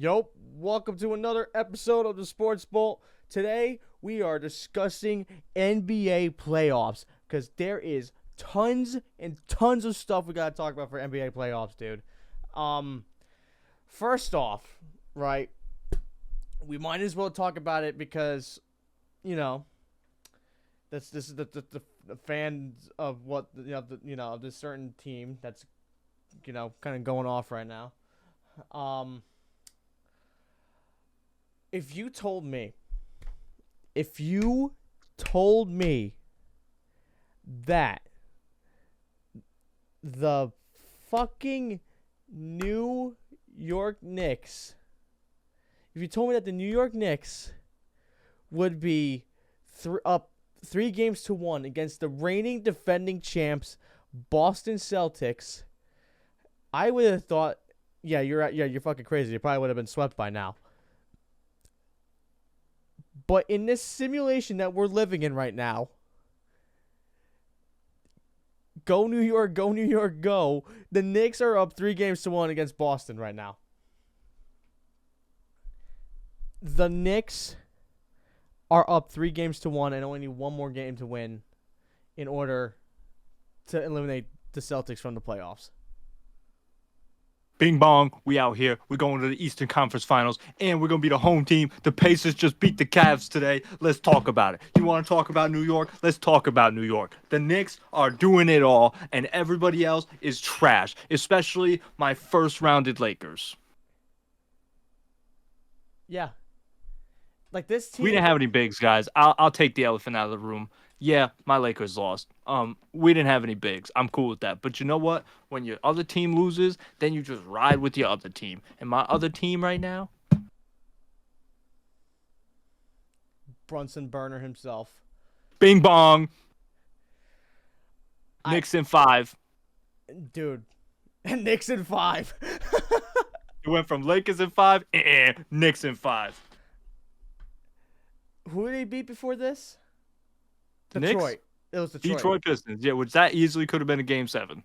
Yo, welcome to another episode of the Sports Bowl. Today we are discussing NBA playoffs because there is tons and tons of stuff we gotta talk about for NBA playoffs, dude. Um, First off, right, we might as well talk about it because you know this is the fans of what of this certain team that's kind of going off right now. Um. If you told me, if you told me that the fucking New York Knicks, if you told me that the New York Knicks would be up 3 games to 1 against the reigning defending champs Boston Celtics, I would have thought, yeah, you're fucking crazy. You probably would have been swept by now. But in this simulation that we're living in right now, go New York, go New York, go. The Knicks are up 3 games to 1 against Boston right now. The Knicks are up 3 games to 1 and only need one more game to win in order to eliminate the Celtics from the playoffs. Bing bong, we out here. We're going to the Eastern Conference Finals, and we're going to be the home team. The Pacers just beat the Cavs today. Let's talk about it. You want to talk about New York? Let's talk about New York. The Knicks are doing it all, and everybody else is trash, especially my first-rounded Lakers. Yeah. Like this team. We didn't have any bigs, guys. I'll take the elephant out of the room. Yeah, my Lakers lost. We didn't have any bigs. I'm cool with that. But you know what? When your other team loses, then you just ride with your other team. And my other team right now, Brunson Burner himself. bing bong. Knicks in 5. Dude. Knicks in 5. It went from Lakers in 5, Knicks in 5. Who did they beat before this? Knicks? Detroit. It was Detroit. Detroit Pistons. Yeah, which that easily could have been a Game 7.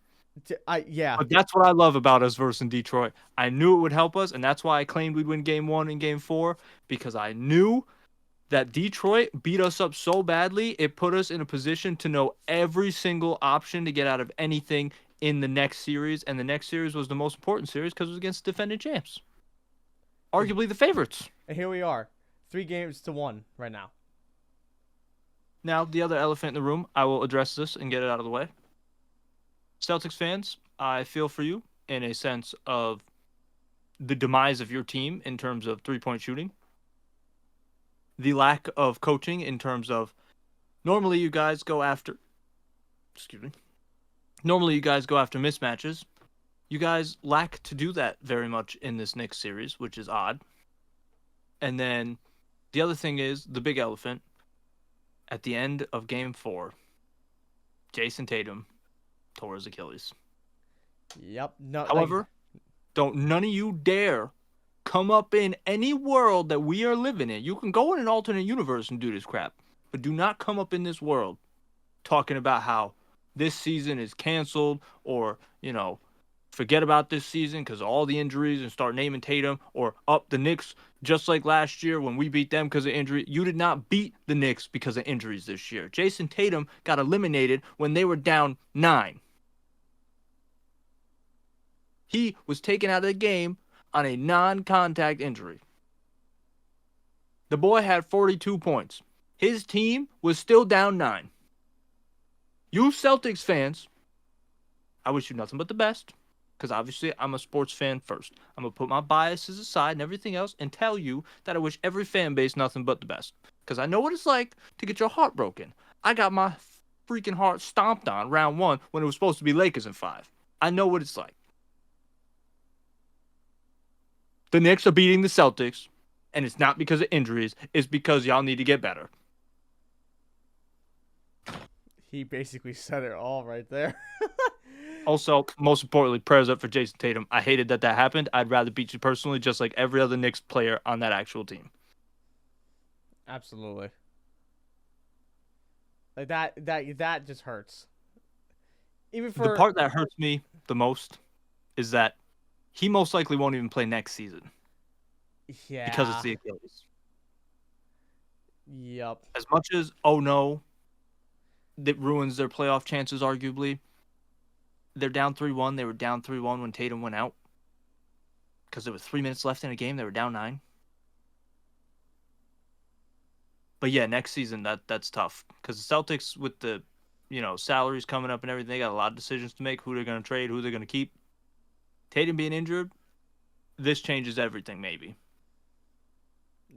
Yeah. But that's what I love about us versus Detroit. I knew it would help us, and that's why I claimed we'd win Game 1 and Game 4, because I knew that Detroit beat us up so badly, it put us in a position to know every single option to get out of anything in the next series, and the next series was the most important series because it was against defending champs. Arguably the favorites. And here we are. 3 games to 1 right now. Now, the other elephant in the room, I will address this and get it out of the way. Celtics fans, I feel for you in a sense of the demise of your team in terms of three-point shooting. The lack of coaching in terms of normally you guys go after mismatches. You guys lack to do that very much in this Knicks series, which is odd. And then the other thing is the big elephant. At the end of Game 4, Jason Tatum tore his Achilles. Yep. No. However, don't none of you dare come up in any world that we are living in. You can go in an alternate universe and do this crap, but do not come up in this world talking about how this season is canceled or, forget about this season because all the injuries and start naming Tatum or up the Knicks just like last year when we beat them because of injury. You did not beat the Knicks because of injuries this year. Jason Tatum got eliminated when they were down 9. He was taken out of the game on a non-contact injury. The boy had 42 points. His team was still down 9. You Celtics fans, I wish you nothing but the best. Because obviously I'm a sports fan first. I'm going to put my biases aside and everything else and tell you that I wish every fan base nothing but the best. Because I know what it's like to get your heart broken. I got my freaking heart stomped on round 1 when it was supposed to be Lakers in 5. I know what it's like. The Knicks are beating the Celtics, and it's not because of injuries. It's because y'all need to get better. He basically said it all right there. Also, most importantly, prayers up for Jason Tatum. I hated that happened. I'd rather beat you personally, just like every other Knicks player on that actual team. Absolutely. Like that just hurts. Even for the part that hurts me the most is that he most likely won't even play next season. because it's Yeah. the Achilles. Yep. As much as, oh no, that ruins their playoff chances, arguably, they're down 3-1. They were down 3-1 when Tatum went out because there was 3 minutes left in a game. They were down 9. But yeah, next season that's tough because the Celtics with the salaries coming up and everything, they got a lot of decisions to make. Who they're going to trade, who they're going to keep. Tatum being injured, this changes everything. Maybe.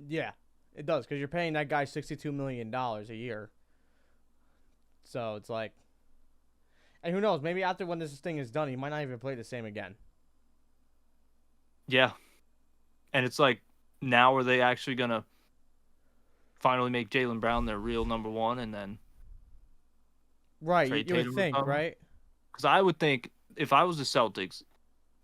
Yeah, it does because you're paying that guy $62 million a year. So it's like, and who knows? Maybe after when this thing is done, he might not even play the same again. Yeah, and it's like, now are they actually going to finally make Jaylen Brown their real number one and then Right, trade you would Tatum or think, something? right? Because I would think if I was the Celtics,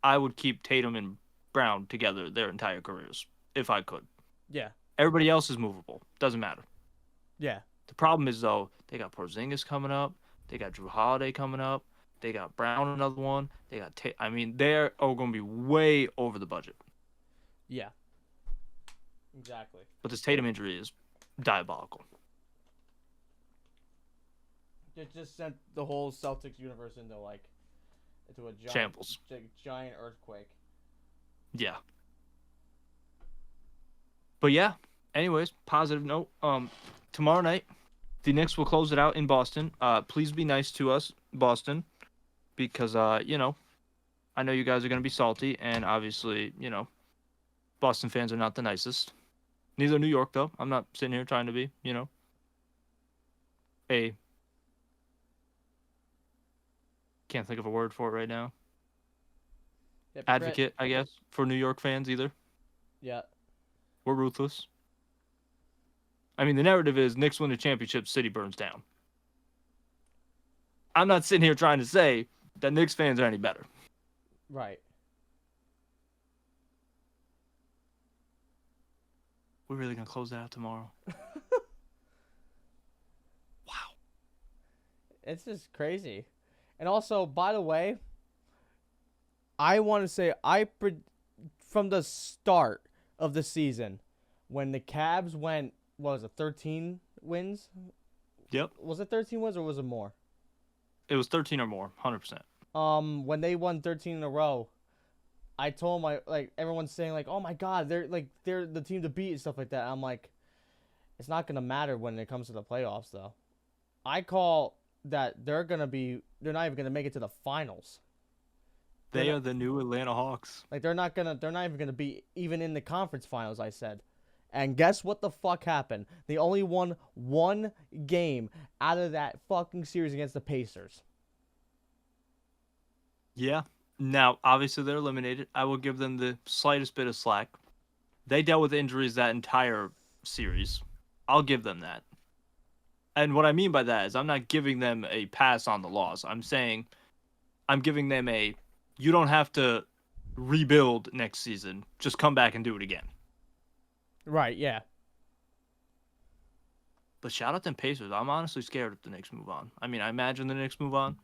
I would keep Tatum and Brown together their entire careers if I could. Yeah, Everybody else is movable. Doesn't matter. yeah, The problem is, though, they got Porzingis coming up. They got Drew Holiday coming up. They got Brown, another one. They got I mean, they're going to be way over the budget. yeah. Exactly. But this Tatum injury is diabolical. It just sent the whole Celtics universe into a giant Shambles. giant earthquake. Yeah. But yeah, anyways, positive note. Tomorrow night, the Knicks will close it out in Boston. Please be nice to us, Boston, because I know you guys are gonna be salty, and obviously, Boston fans are not the nicest. Neither New York, though. I'm not sitting here trying to be, a can't think of a word for it right now. Hypocrite. Advocate, I guess, for New York fans either. Yeah. We're ruthless. I mean, the narrative is Knicks win the championship, city burns down. I'm not sitting here trying to say that Knicks fans are any better. Right. We're really going to close that out tomorrow. Wow. It's just crazy. And also, by the way, I want to say from the start of the season, when the Cavs went, what was it, 13 wins? Yep. Was it 13 wins or was it more? It was 13 or more, 100%. When they won 13 in a row, I told everyone's saying oh my God, they're the team to beat and stuff like that. I'm like, it's not gonna matter when it comes to the playoffs though. I call that they're not even gonna make it to the finals. They are the new Atlanta Hawks. They're not even gonna be even in the conference finals, I said. And guess what the fuck happened? They only won one game out of that fucking series against the Pacers. Yeah. Now, obviously, they're eliminated. I will give them the slightest bit of slack. They dealt with injuries that entire series. I'll give them that. And what I mean by that is I'm not giving them a pass on the loss. I'm saying I'm giving them you don't have to rebuild next season. Just come back and do it again. Right, yeah. But shout out them Pacers. I'm honestly scared if the Knicks move on. I mean, I imagine the Knicks move on.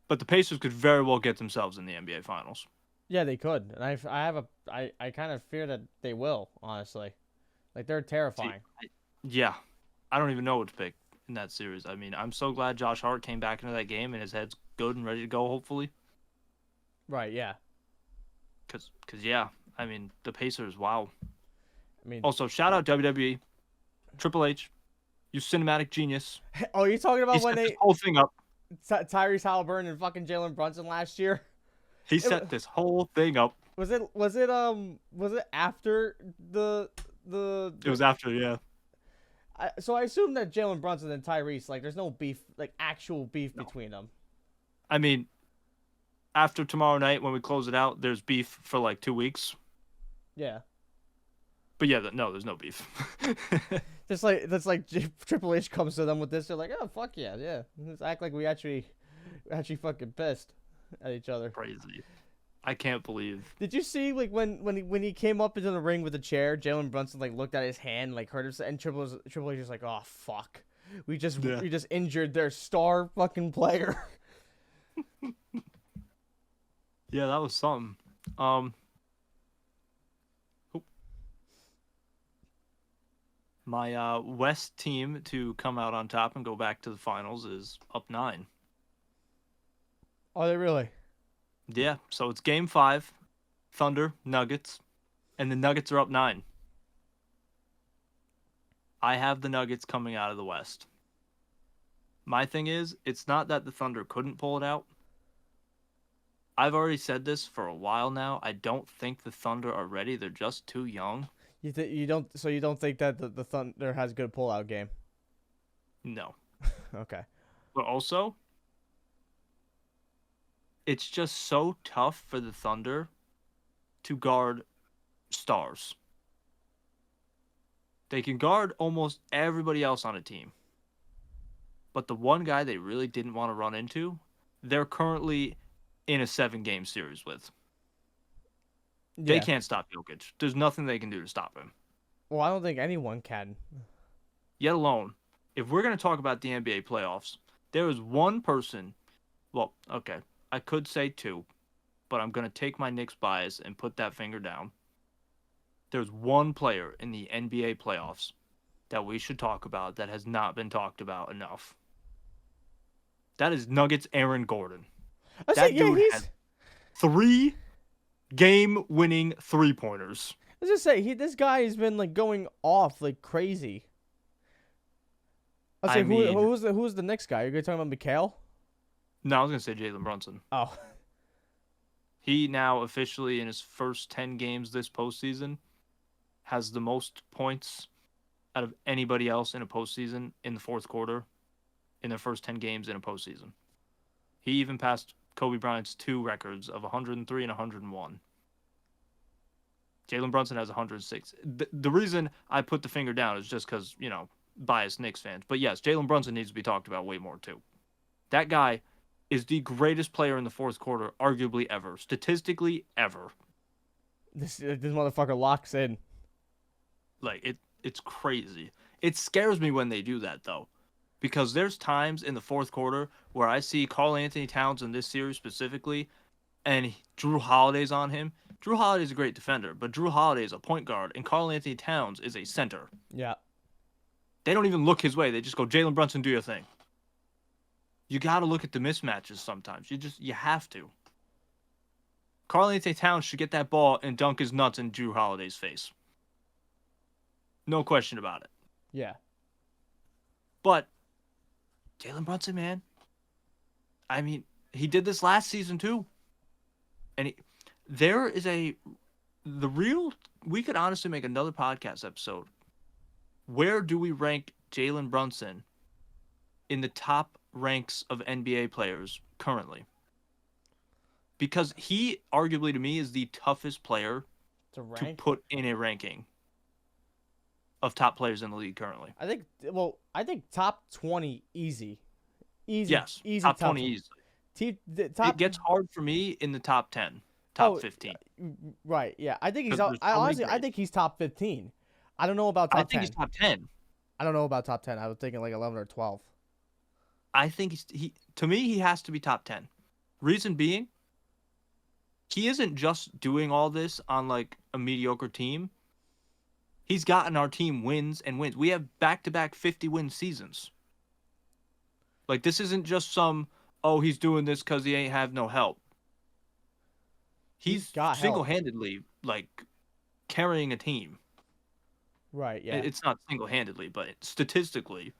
But the Pacers could very well get themselves in the NBA Finals. Yeah, they could. And I kind of fear that they will, honestly. They're terrifying. Yeah. I don't even know what to pick in that series. I mean, I'm so glad Josh Hart came back into that game and his head's good and ready to go, hopefully. Right, yeah. Because yeah, I mean, the Pacers, wow. I mean, Also, shout out WWE, Triple H, you cinematic genius. oh, you're talking about He when set this they whole thing up. Tyrese Halliburton and fucking Jalen Brunson last year? He set this whole thing up. Was it after the It was after, yeah. so I assume that Jalen Brunson and Tyrese, there's no beef, actual beef between them. I mean, after tomorrow night when we close it out, there's beef for 2 weeks. Yeah. But yeah, no, there's no beef. That's like Triple H comes to them with this. They're like, oh fuck yeah, yeah. Let's act like we actually fucking pissed at each other. Crazy. I can't believe. Did you see when he came up into the ring with the chair, Jalen Brunson looked at his hand, hurt himself, and Triple H was like, oh fuck, we just injured their star fucking player. Yeah, that was something. My West team to come out on top and go back to the finals is up 9. Are they really? Yeah, so it's game 5, Thunder, Nuggets, and the Nuggets are up 9. I have the Nuggets coming out of the West. My thing is, it's not that the Thunder couldn't pull it out. I've already said this for a while now. I don't think the Thunder are ready. They're just too young. You don't you don't think that the Thunder has a good pullout game? No. Okay. But also, it's just so tough for the Thunder to guard stars. They can guard almost everybody else on a team. But the one guy they really didn't want to run into, they're currently in a 7-game series with. They Yeah. can't stop Jokic. There's nothing they can do to stop him. Well, I don't think anyone can. Yet alone, if we're going to talk about the NBA playoffs, there is one person, well, okay, I could say 2, but I'm going to take my Knicks bias and put that finger down. There's one player in the NBA playoffs that we should talk about that has not been talked about enough. That is Nuggets Aaron Gordon. That dude has 3 game-winning 3-pointers. Let's just say this guy has been like going off like crazy. Let's say who's the next guy? You're gonna talk about Mikal? No, I was gonna say Jalen Brunson. Oh. He now officially in his first 10 games this postseason has the most points out of anybody else in a postseason in the fourth quarter in their first 10 games in a postseason. He even passed Kobe Bryant's 2 records of 103 and 101. Jalen Brunson has 106. The reason I put the finger down is just because, biased Knicks fans. But yes, Jalen Brunson needs to be talked about way more too. That guy is the greatest player in the fourth quarter, arguably ever. Statistically, ever. This motherfucker locks in. Like, it's crazy. It scares me when they do that, though. Because there's times in the fourth quarter where I see Karl-Anthony Towns in this series specifically, and Jrue Holiday's on him. Jrue Holiday's a great defender, but Jrue Holiday is a point guard, and Karl-Anthony Towns is a center. Yeah. They don't even look his way. They just go, Jalen Brunson, do your thing. You got to look at the mismatches sometimes. You have to. Karl-Anthony Towns should get that ball and dunk his nuts in Jrue Holiday's face. No question about it. Yeah. But Jalen Brunson, man, I mean, he did this last season too. And we could honestly make another podcast episode. Where do we rank Jalen Brunson in the top ranks of NBA players currently? Because he, arguably to me, is the toughest player to put in a ranking of top players in the league currently. I think top 20 easy. Yes, easy top 20 easily. It gets hard for me in the top 10, top 15. Right, yeah. I think I think he's top 15. I don't know about top 10. I think he's top 10. I don't know about top 10. I was thinking like 11 or 12. I think to me, he has to be top 10. Reason being, he isn't just doing all this on like a mediocre team. He's gotten our team wins and wins. We have back-to-back 50-win seasons. Like, this isn't just he's doing this because he ain't have no help. He's got single-handedly, like, carrying a team. Right, yeah. It's not single-handedly, but statistically.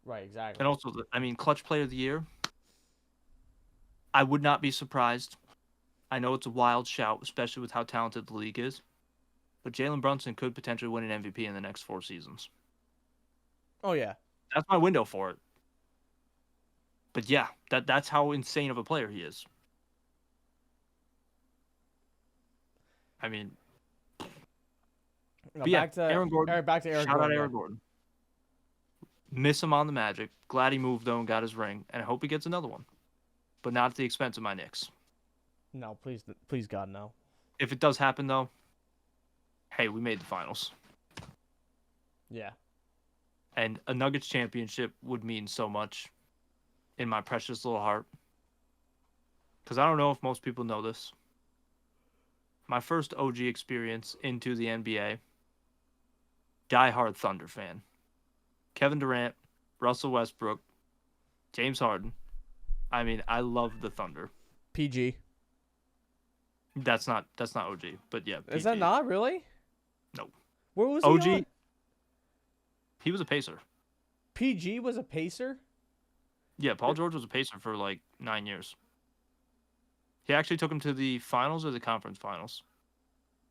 Right, exactly. And also, clutch player of the year, I would not be surprised. I know it's a wild shout, especially with how talented the league is. But Jalen Brunson could potentially win an MVP in the next 4 seasons. Oh, yeah. That's my window for it. But yeah, that's how insane of a player he is. I mean, back to Aaron Gordon. Shout out Aaron Gordon. Miss him on the Magic. Glad he moved, though, and got his ring. And I hope he gets another one. But not at the expense of my Knicks. No, please God, no. If it does happen, though, hey, we made the finals. Yeah. And a Nuggets championship would mean so much in my precious little heart. Because I don't know if most people know this. My first OG experience into the NBA diehard Thunder fan. Kevin Durant, Russell Westbrook, James Harden. I mean, I love the Thunder. PG. That's not OG, but yeah. Is that PG. not really? No. Where was he OG. on? He was a Pacer. PG was a Pacer? Yeah, Paul George was a Pacer for like 9 years. He actually took him to the finals or the conference finals.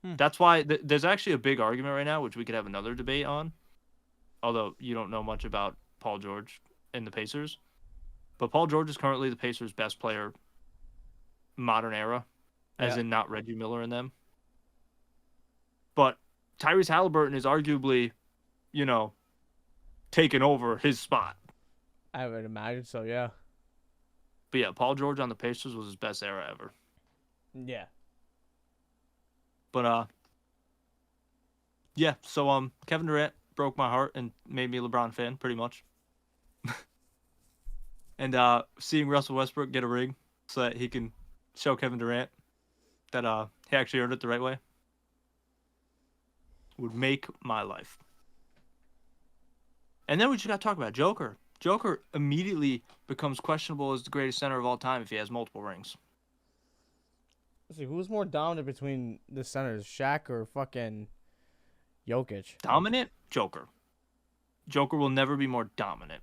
That's why there's actually a big argument right now, which we could have another debate on. Although you don't know much about Paul George and the Pacers. But Paul George is currently the Pacers' best player modern era, as in not Reggie Miller and them. But Tyrese Halliburton is arguably, taken over his spot. I would imagine so, yeah. But yeah, Paul George on the Pacers was his best era ever. Yeah. But yeah, so Kevin Durant broke my heart and made me a LeBron fan, pretty much. And seeing Russell Westbrook get a ring so that he can show Kevin Durant that he actually earned it the right way would make my life. And then we just got to talk about Joker. Joker immediately becomes questionable as the greatest center of all time if he has multiple rings. Let's see, who's more dominant between the centers, Shaq or fucking Jokic? Dominant? Joker. Joker will never be more dominant.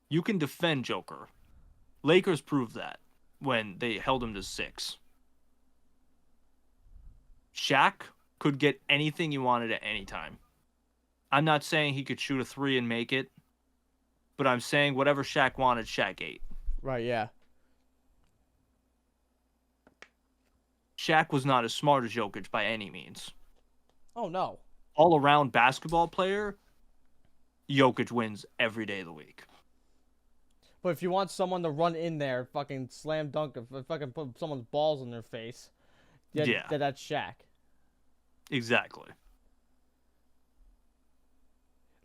You can defend Joker. Lakers proved that when they held him to 6. Shaq could get anything he wanted at any time. I'm not saying he could shoot a 3 and make it, but I'm saying whatever Shaq wanted, Shaq ate. Right, yeah. Shaq was not as smart as Jokic by any means. Oh, no. All-around basketball player, Jokic wins every day of the week. But if you want someone to run in there, fucking slam dunk, fucking put someone's balls in their face, that's Shaq. Exactly.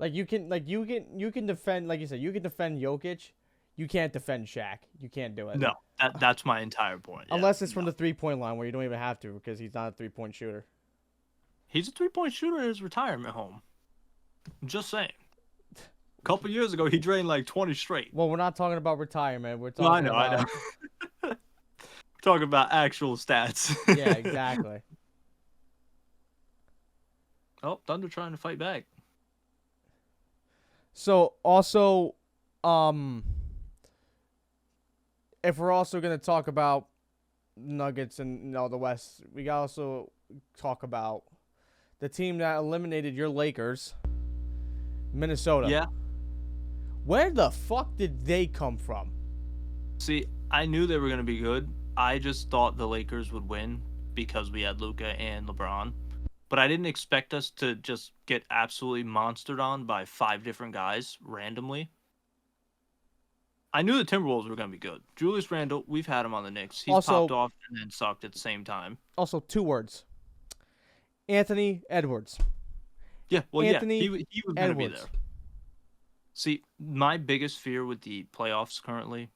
You can defend, like you said, you can defend Jokic. You can't defend Shaq. You can't do it. No, that's my entire point. Yeah. Unless it's from the 3-point line where you don't even have to because he's not a 3-point shooter. He's a 3-point shooter in his retirement home. I'm just saying. A couple years ago, he drained like 20 straight. Well, we're not talking about retirement. We're talking I know. We're talking about actual stats. Yeah, exactly. Oh, Thunder trying to fight back. So, also, if we're also going to talk about Nuggets and the West, we got to also talk about the team that eliminated your Lakers, Minnesota. Yeah. Where the fuck did they come from? See, I knew they were going to be good. I just thought the Lakers would win because we had Luka and LeBron. But I didn't expect us to just get absolutely monstered on by 5 different guys randomly. I knew the Timberwolves were going to be good. Julius Randle, we've had him on the Knicks. He's Also, popped off and then sucked at the same time. Also, 2 words. Anthony Edwards. Yeah, well, Anthony he was going to be there. See, my biggest fear with the playoffs currently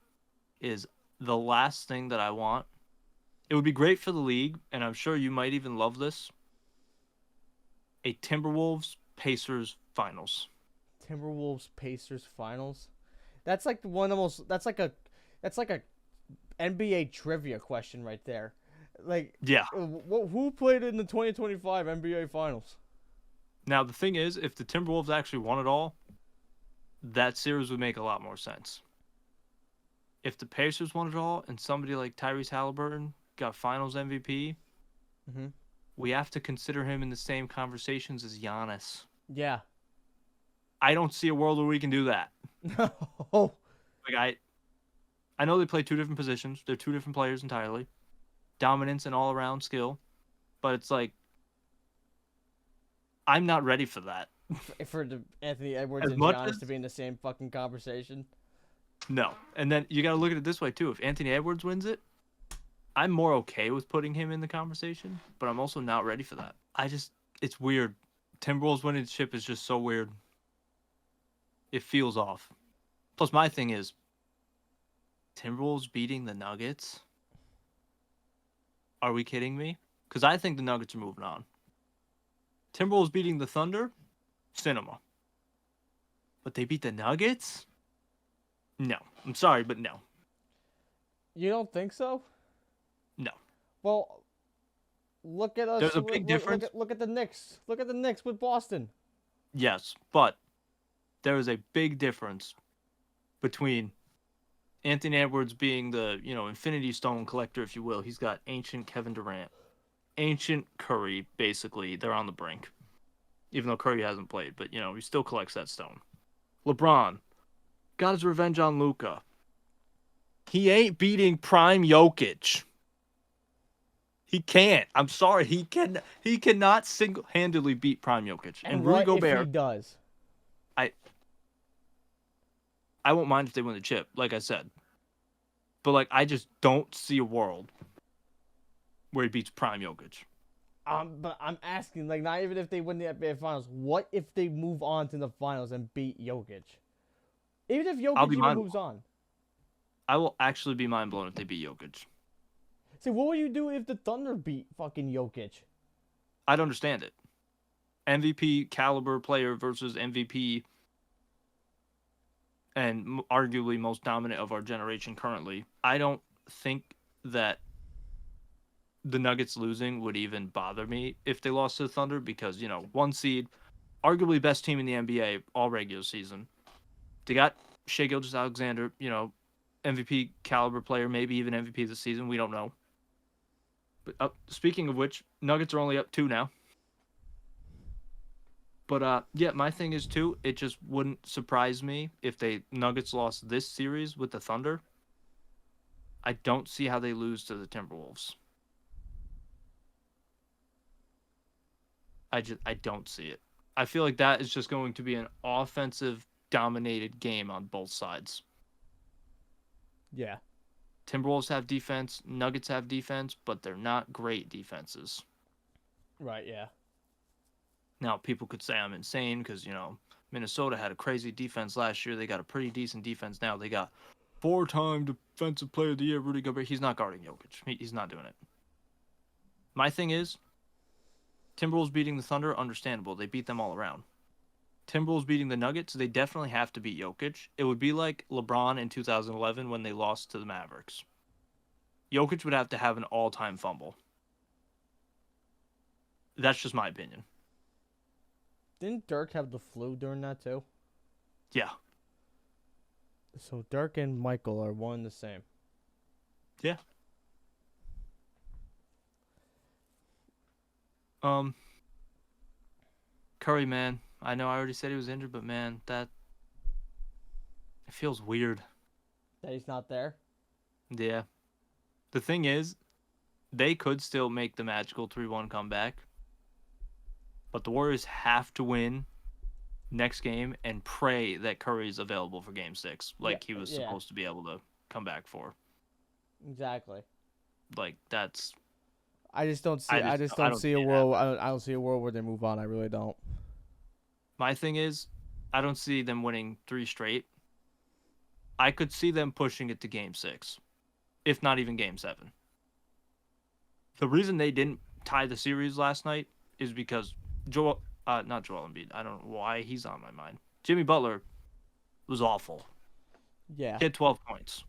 is the last thing that I want. It would be great for the league, and I'm sure you might even love this. A Timberwolves-Pacers finals. Timberwolves-Pacers finals? That's like one of the most. That's like a NBA trivia question right there. Like, yeah, who played in the 2025 NBA finals? Now the thing is, if the Timberwolves actually won it all, that series would make a lot more sense. If the Pacers won it all and somebody like Tyrese Halliburton got Finals MVP, we have to consider him in the same conversations as Giannis. Yeah. I don't see a world where we can do that. No. Like I know they play 2 different positions. They're 2 different players entirely. Dominance and all-around skill. But it's like, I'm not ready for that. For the Anthony Edwards and Giannis to be in the same fucking conversation? No. And then you got to look at it this way, too. If Anthony Edwards wins it, I'm more okay with putting him in the conversation, but I'm also not ready for that. It's weird. Timberwolves winning the chip is just so weird. It feels off. Plus, my thing is, Timberwolves beating the Nuggets? Are we kidding me? Because I think the Nuggets are moving on. Timberwolves beating the Thunder? cinema. But they beat the Nuggets? No. I'm sorry, but no. You don't think so? No. Well, look at us. There's a big difference. Look at the Knicks. Look at the Knicks with Boston. Yes, but there is a big difference between Anthony Edwards being the, Infinity Stone collector, if you will. He's got ancient Kevin Durant, ancient Curry, basically. They're on the brink. Even though Curry hasn't played, but, he still collects that stone. LeBron got his revenge on Luka. He ain't beating prime Jokic. He can't. I'm sorry. He cannot single-handedly beat prime Jokic. And Rudy what if Gobert, he does? I won't mind if they win the chip, like I said. But I just don't see a world where he beats prime Jokic. But I'm asking, not even if they win the NBA Finals, what if they move on to the finals and beat Jokic? Even if Jokic even moves on. I will actually be mind blown if they beat Jokic. See, what would you do if the Thunder beat fucking Jokic? I'd understand it. MVP caliber player versus MVP and arguably most dominant of our generation currently. I don't think that the Nuggets losing would even bother me if they lost to the Thunder because, 1 seed, arguably best team in the NBA all regular season. They got Shai Gilgeous-Alexander, MVP caliber player, maybe even MVP this season. We don't know. But speaking of which, Nuggets are only up 2 now. But yeah, my thing is too, it just wouldn't surprise me if the Nuggets lost this series with the Thunder. I don't see how they lose to the Timberwolves. I don't see it. I feel like that is just going to be an offensive dominated game on both sides. Yeah. Timberwolves have defense, Nuggets have defense, but they're not great defenses. Right, yeah. Now, people could say I'm insane because, Minnesota had a crazy defense last year. They got a pretty decent defense now. They got 4-time Defensive Player of the Year, Rudy Gobert. He's not guarding Jokic. He's not doing it. My thing is, Timberwolves beating the Thunder, understandable. They beat them all around. Timberwolves beating the Nuggets, they definitely have to beat Jokic. It would be like LeBron in 2011 when they lost to the Mavericks. Jokic would have to have an all-time fumble. That's just my opinion. Didn't Dirk have the flu during that too? Yeah. So Dirk and Michael are one and the same. Yeah. Curry, man. I know I already said he was injured, but man, it feels weird. That he's not there? Yeah. The thing is, they could still make the magical 3-1 comeback. But the Warriors have to win next game and pray that Curry's available for Game 6, he was supposed to be able to come back for. Exactly. That's. I just don't see. I don't see a world. I don't see a world where they move on. I really don't. My thing is, I don't see them winning 3 straight. I could see them pushing it to Game 6, if not even Game 7. The reason they didn't tie the series last night is because not Joel Embiid. I don't know why he's on my mind. Jimmy Butler was awful. Yeah. He had 12 points.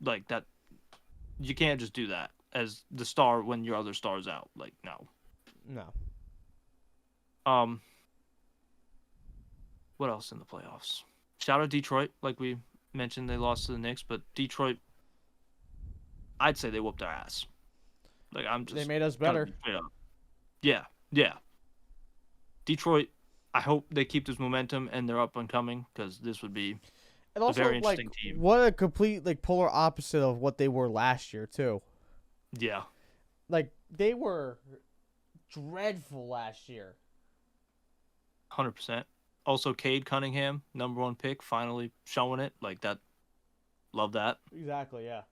That. You can't just do that as the star when your other star's out. No. No. What else in the playoffs? Shout out Detroit. Like we mentioned, they lost to the Knicks, but Detroit, I'd say they whooped our ass. They made us better. Yeah. Detroit, I hope they keep this momentum and they're up and coming because this would be a very interesting team. What a complete polar opposite of what they were last year too. Yeah. They were dreadful last year. 100%. Also, Cade Cunningham, number 1 pick, finally showing it that. Love that. Exactly. Yeah.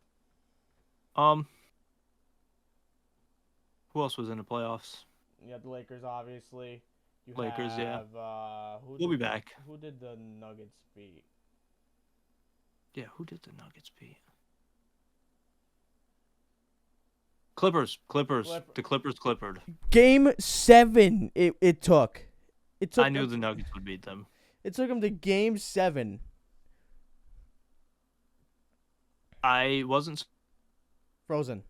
Who else was in the playoffs? You have the Lakers, obviously. Lakers, yeah. We'll be back. Who did the Nuggets beat? Yeah, who did the Nuggets beat? Clippers. The Clippers clippered. Game 7 it took. It I took knew them, the Nuggets would beat them. it took them to Game 7. I wasn't. Frozen.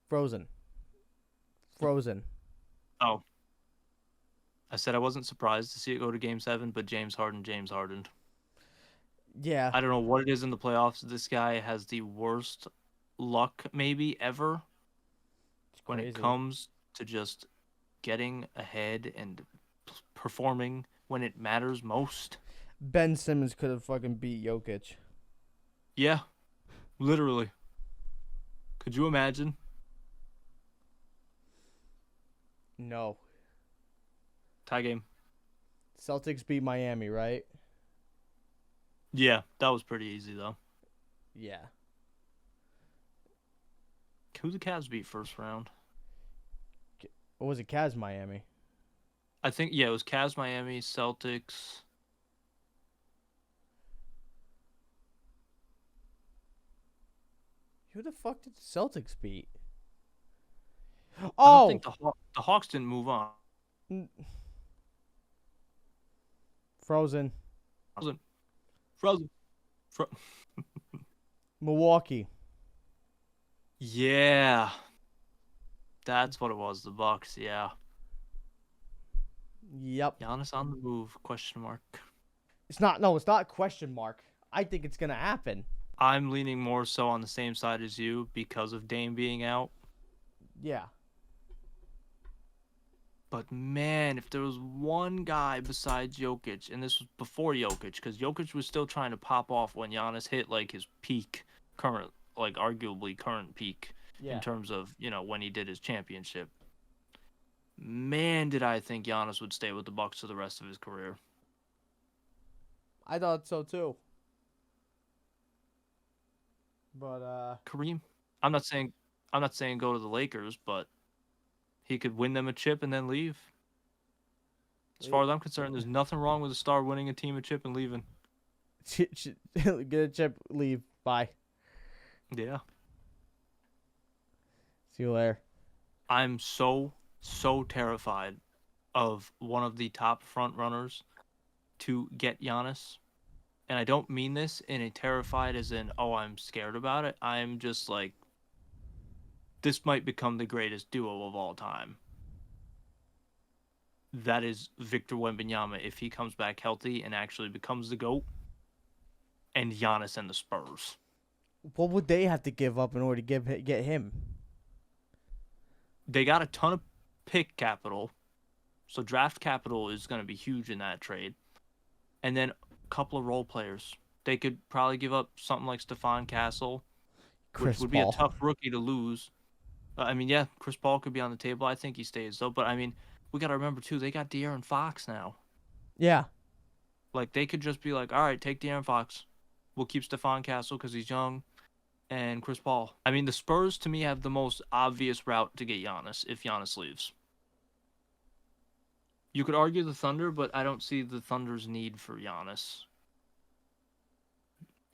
Frozen. Frozen. Oh, I said I wasn't surprised to see it go to Game 7, but James hardened. Yeah. I don't know what it is in the playoffs. This guy has the worst luck maybe ever It's when crazy. it comes to just getting ahead and performing when it matters most. Ben Simmons could have fucking beat Jokic. Yeah, literally. Could you imagine? No. Tie game. Celtics beat Miami, right? Yeah, that was pretty easy though. Yeah. Who the Cavs beat first round? Or was it Cavs Miami? I think yeah, it was Cavs, Miami, Celtics. Who the fuck did the Celtics beat? I don't Oh, think the Hawks didn't move on. Frozen. Frozen. Milwaukee. Yeah. That's what it was, the Bucks, yeah. Yep. Giannis on the move, question mark. It's not. No, it's not a question mark. I think it's gonna happen. I'm leaning more so on the same side as you because of Dame being out. Yeah. But man, if there was one guy besides Jokic, and this was before Jokic, because Jokic was still trying to pop off when Giannis hit like his peak, current, like arguably current peak Yeah. in terms of, you know, when he did his championship. Man, did I think Giannis would stay with the Bucks for the rest of his career. I thought so too. But Kareem, I'm not saying go to the Lakers, but he could win them a chip and then leave. As far as I'm concerned, there's nothing wrong with a star winning a team a chip and leaving. get a chip, leave, bye. Yeah. See you later. I'm so terrified of one of the top front runners to get Giannis. And I don't mean this in a terrified as in, oh, I'm scared about it. I'm just like, this might become the greatest duo of all time. That is Victor Wembanyama if he comes back healthy and actually becomes the GOAT, and Giannis and the Spurs. What would they have to give up in order to get him? They got a ton of pick capital, so draft capital is going to be huge in that trade. And then a couple of role players. They could probably give up something like Stephon Castle, which would be a tough rookie to lose. I mean, yeah, Chris Paul could be on the table. I think he stays, though. But, I mean, we got to remember, too, they got De'Aaron Fox now. Yeah. Like, they could just be like, all right, take De'Aaron Fox. We'll keep Stephon Castle because he's young. And Chris Paul. I mean, the Spurs, to me, have the most obvious route to get Giannis if Giannis leaves. You could argue the Thunder, but I don't see the Thunder's need for Giannis.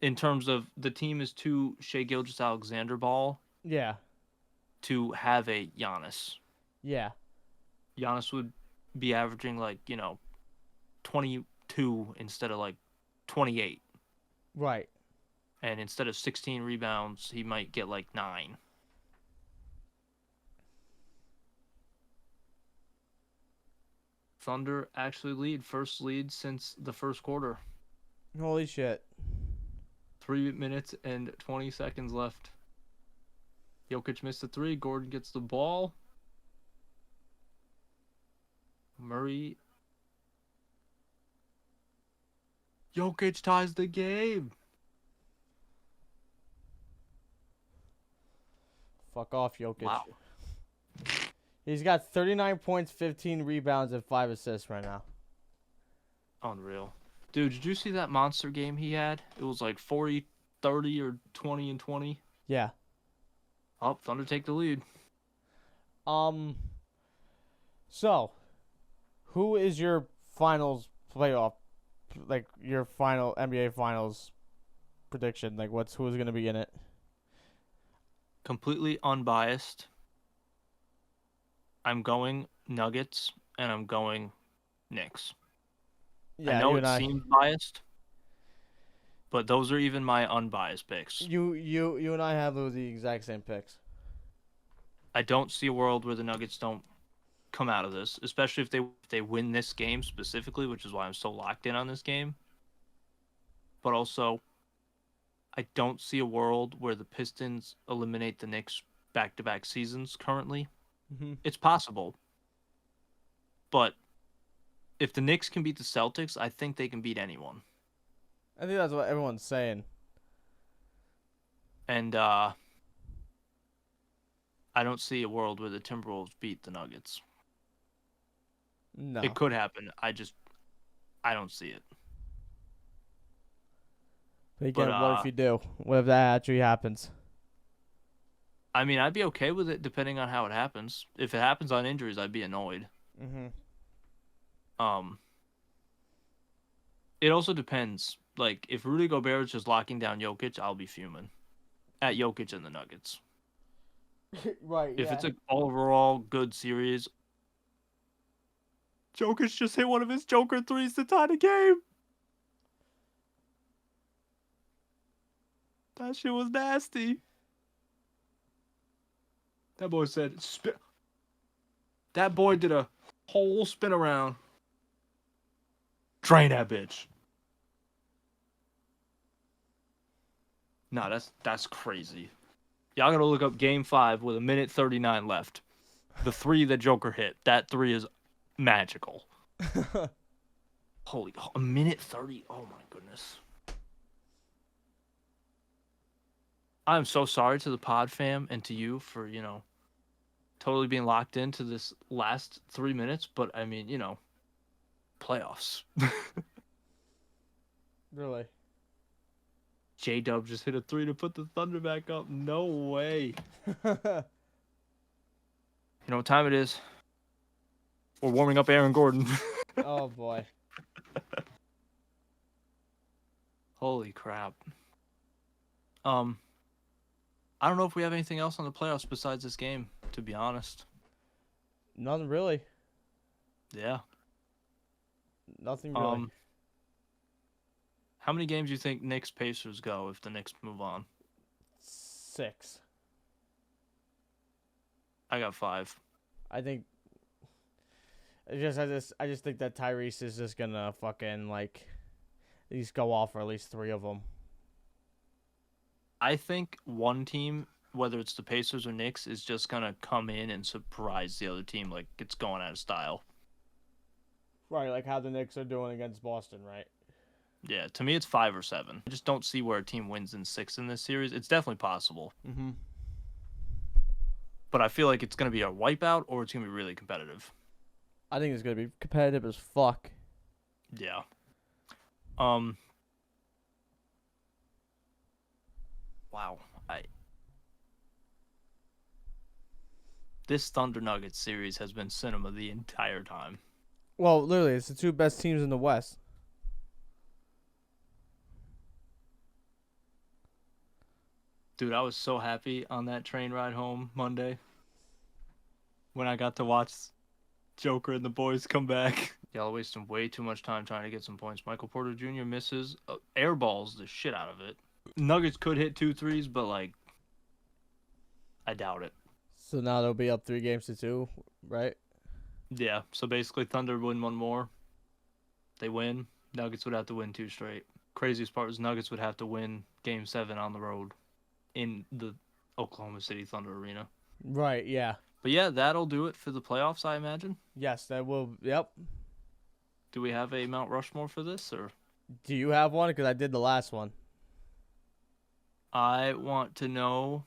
In terms of the team is too Shai Gilgeous-Alexander ball Yeah. to have a Giannis. Yeah. Giannis would be averaging 22 instead of 28. Right. And instead of 16 rebounds, he might get 9. Thunder actually first lead since the first quarter. Holy shit. 3 minutes and 20 seconds left. Jokic missed the 3. Gordon gets the ball. Murray. Jokic ties the game. Fuck off, Jokic. Wow. He's got 39 points, 15 rebounds, and 5 assists right now. Unreal. Dude, did you see that monster game he had? It was 40, 30, or 20 and 20. Yeah. Oh, Thunder take the lead. So, who is your finals playoff, your final NBA finals prediction? Who's gonna be in it? Completely unbiased. I'm going Nuggets, and I'm going Knicks. Yeah, I know you it and I. seems biased, but those are even my unbiased picks. You and I have the exact same picks. I don't see a world where the Nuggets don't come out of this, especially if they win this game specifically, which is why I'm so locked in on this game. But also, I don't see a world where the Pistons eliminate the Knicks back-to-back seasons currently. Mm-hmm. It's possible. But if the Knicks can beat the Celtics, I think they can beat anyone. I think that's what everyone's saying. And I don't see a world where the Timberwolves beat the Nuggets. No. It could happen. I don't see it. But again, But, what if you do? What if that actually happens? I mean, I'd be okay with it depending on how it happens. If it happens on injuries, I'd be annoyed. Mm-hmm. It also depends. Like, if Rudy Gobert is just locking down Jokic, I'll be fuming at Jokic and the Nuggets. Right. If it's an overall good series, Jokic just hit one of his Joker threes to tie the game. That shit was nasty. That boy said, spin. That boy did a whole spin around. Drain that bitch. No, that's crazy. Y'all gotta look up Game 5 with 1:39 left. The three that Joker hit. That three is magical. Holy, 1:30. Oh my goodness. I'm so sorry to the pod fam and to you for, totally being locked into this last 3 minutes, but I mean, playoffs. Really? J-Dub just hit a three to put the Thunder back up. No way. You know what time it is? We're warming up Aaron Gordon. Oh boy. Holy crap. I don't know if we have anything else on the playoffs besides this game, to be honest. Nothing really. Yeah. Nothing really. How many games do you think Knicks Pacers go if the Knicks move on? 6. I got 5. I think. I just think that Tyrese is just gonna fucking at least go off for at least 3 of them. I think one team, whether it's the Pacers or Knicks, is just gonna come in and surprise the other team like it's going out of style. Right, like how the Knicks are doing against Boston, right? Yeah, to me it's 5 or 7. I just don't see where a team wins in 6 in this series. It's definitely possible. Mm-hmm. But I feel like it's gonna be a wipeout or it's gonna be really competitive. I think it's gonna be competitive as fuck. Yeah. Wow. This Thunder Nuggets series has been cinema the entire time. Well, literally, it's the 2 best teams in the West. Dude, I was so happy on that train ride home Monday when I got to watch Joker and the boys come back. Y'all wasting way too much time trying to get some points. Michael Porter Jr. misses, airballs the shit out of it. Nuggets could hit 2 threes, but I doubt it. So now they'll be up 3-2, right? Yeah, so basically Thunder win 1 more. They win. Nuggets would have to win 2 straight. Craziest part was Nuggets would have to win Game 7 on the road in the Oklahoma City Thunder Arena. Right, yeah. But yeah, that'll do it for the playoffs, I imagine. Yes, that will. Yep. Do we have a Mount Rushmore for this, or? Do you have one? Because I did the last one. I want to know,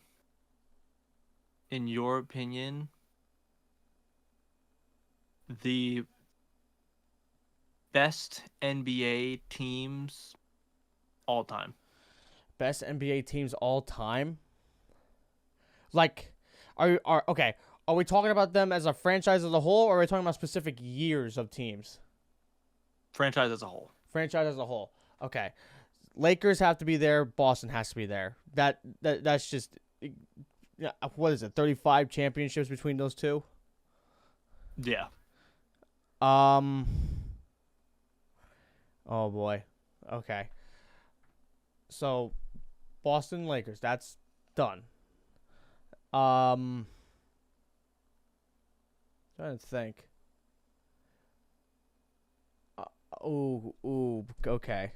in your opinion, the best NBA teams all time. Best NBA teams all time? Like, okay. Are we talking about them as a franchise as a whole, or are we talking about specific years of teams? Franchise as a whole. Franchise as a whole. Okay. Lakers have to be there. Boston has to be there. That's just, what is it? 35 championships between those two. Yeah. Oh boy. Okay. So Boston Lakers, that's done. Um, trying to think. Uh, okay.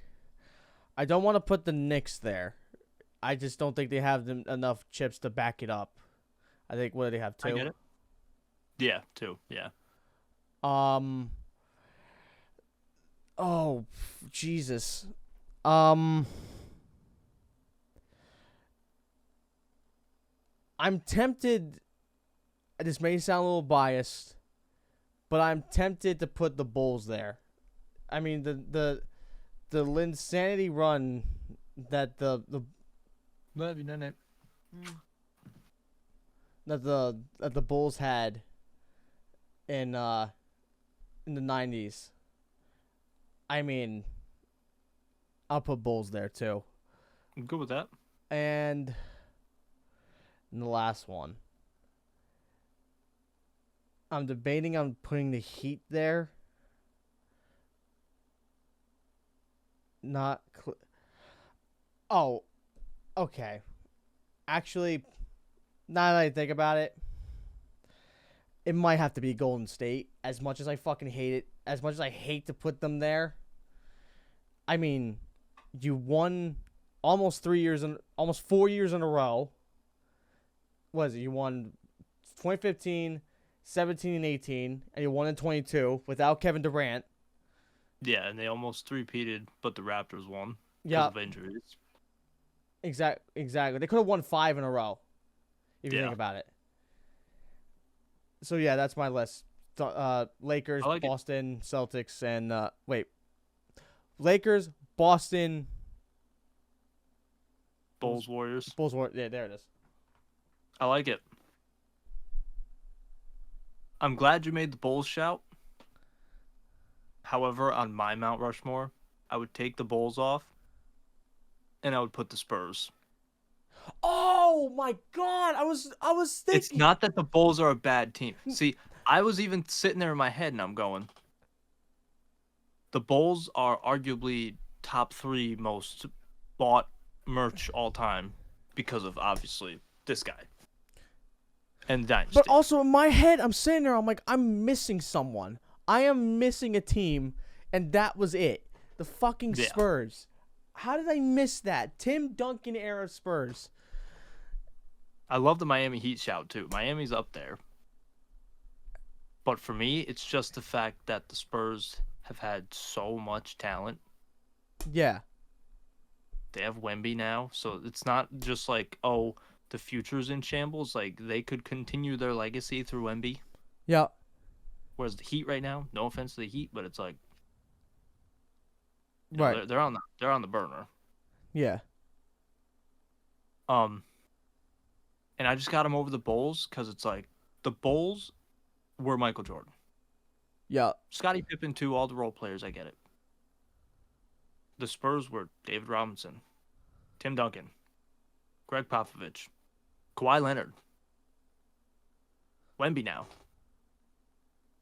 I don't want to put the Knicks there. I just don't think they have enough chips to back it up. I think what do they have I two? get it. Yeah, two. Yeah. Um. Oh, Jesus. Um. I'm tempted. This may sound a little biased, but I'm tempted to put the Bulls there. I mean the Linsanity run that Love you, Nene. that the Bulls had in the 90s. I mean, I'll put Bulls there too. I'm good with that. And the last one. I'm debating on putting the Heat there. Not Oh, okay. Actually, now that I think about it, it might have to be Golden State. As much as I fucking hate it, as much as I hate to put them there. I mean, you won almost 4 years in a row. What is it? You won 2015, 17, and 18, and you won in 22 without Kevin Durant. Yeah, and they almost three-peated, but the Raptors won because Yeah, of injuries. exactly. They could have won 5 in a row, if you Yeah. think about it. So yeah, that's my list. Lakers, I like it. Boston, Celtics, and Lakers, Boston, Bulls, Warriors. Bulls. Yeah, there it is. I like it. I'm glad you made the Bulls shout. However, on my Mount Rushmore, I would take the Bulls off, and I would put the Spurs. Oh my God! I was thinking. It's not that the Bulls are a bad team. See, I was even sitting there in my head, and I'm going, the Bulls are arguably top 3 most bought merch all time because of, obviously, this guy. And Dynasty. But also in my head, I'm sitting there. I'm like, I'm missing someone. I am missing a team, and that was it. The fucking Yeah. Spurs. How did I miss that? Tim Duncan era Spurs. I love the Miami Heat shout, too. Miami's up there. But for me, it's just the fact that the Spurs have had so much talent. Yeah. They have Wemby now, so it's not just like, oh, the future's in shambles. Like, they could continue their legacy through Wemby. Yeah. Whereas the Heat right now, no offense to the Heat, but it's like, you know, Right. they're on the burner. Yeah. And I just got them over the Bulls because it's like the Bulls were Michael Jordan, Yeah. Scottie Pippen too, all the role players. I get it. The Spurs were David Robinson, Tim Duncan, Greg Popovich, Kawhi Leonard, Wemby now.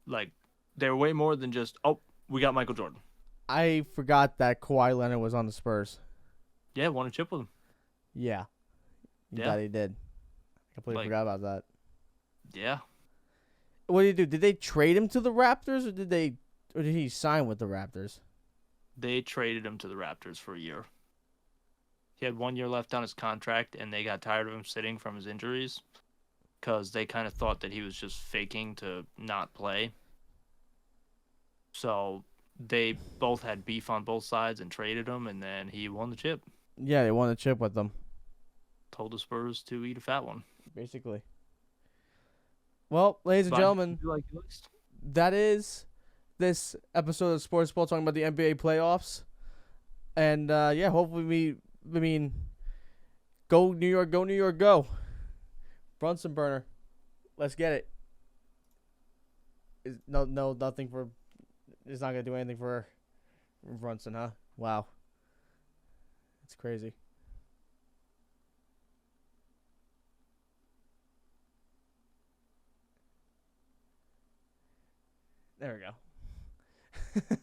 Like, they're way more than just, oh, we got Michael Jordan. I forgot that Kawhi Leonard was on the Spurs. Yeah, won a chip with him. Yeah. Yeah. That he did. I completely Like- forgot about that. Yeah. What did he do? Did they trade him to the Raptors, or did he sign with the Raptors? They traded him to the Raptors for a year. He had 1 year left on his contract, and they got tired of him sitting from his injuries because they kind of thought that he was just faking to not play. So they both had beef on both sides and traded him, and then he won the chip. Yeah, they won the chip with them, Told the Spurs to eat a fat one. basically. Well, ladies and But gentlemen, you like your list? that is this episode of Sports Ball talking about the NBA playoffs. And yeah, hopefully go New York, go New York, go. Brunson burner. Let's get it. Nothing for. It's not gonna do anything for Brunson, huh? Wow. It's crazy. There we go.